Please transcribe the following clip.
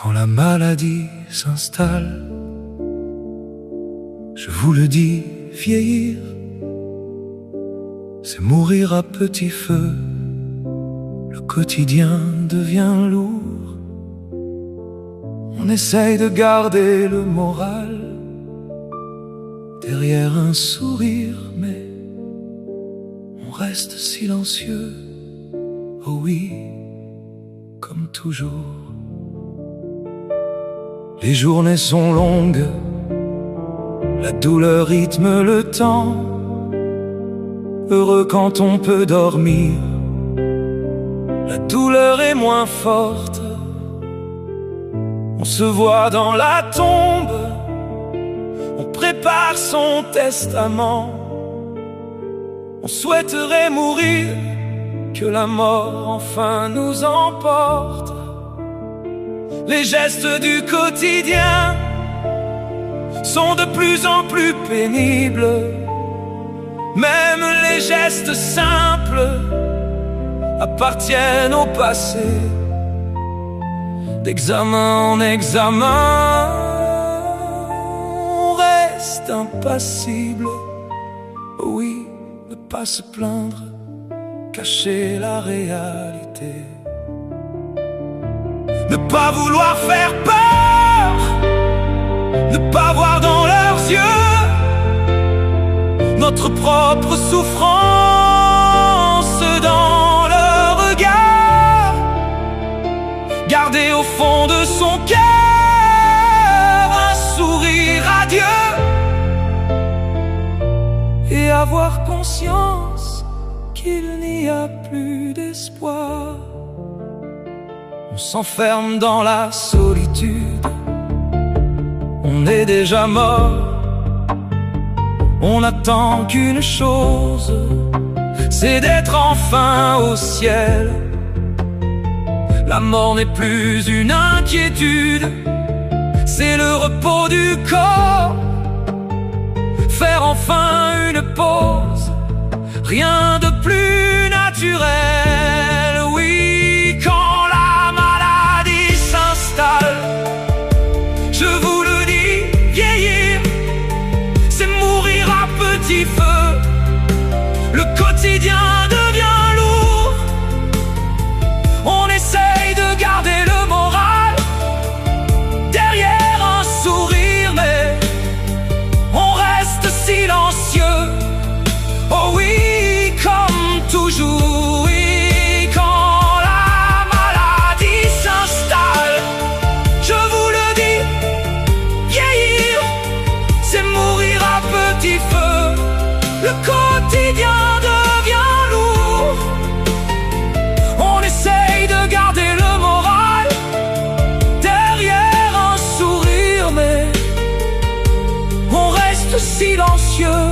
quand la maladie s'installe. Je vous le dis, vieillir, c'est mourir à petit feu. Le quotidien devient lourd. On essaye de garder le moral derrière un sourire, mais on reste silencieux. Oh oui, comme toujours. Les journées sont longues, la douleur rythme le temps. Heureux quand on peut dormir, la douleur est moins forte. On se voit dans la tombe, on prépare son testament. On souhaiterait mourir, que la mort enfin nous emporte. Les gestes du quotidien sont de plus en plus pénibles. Même les gestes simples appartiennent au passé. D'examen en examen, on reste impassible. Oui, ne pas se plaindre, cacher la réalité. Ne pas vouloir faire peur, ne pas voir dans leurs yeux notre propre souffrance dans leur regard. Garder au fond de son cœur un sourire radieux et avoir conscience qu'il n'y a plus d'espoir. On s'enferme dans la solitude, on est déjà mort. On n'attend qu'une chose, c'est d'être enfin au ciel. La mort n'est plus une inquiétude, c'est le repos du corps. Faire enfin une pause, rien de plus naturel. Oui, quand la maladie s'installe, je vous le dis, vieillir, c'est mourir à petit feu. Le quotidien devient lourd. On essaye de garder le moral derrière un sourire, mais on reste silencieux. Oh oui, comme toujours. Oui, quand la maladie s'installe, je vous le dis, vieillir, c'est mourir à petit feu. Le quotidien devient lourd. On essaye de garder le moral derrière un sourire, mais on reste silencieux.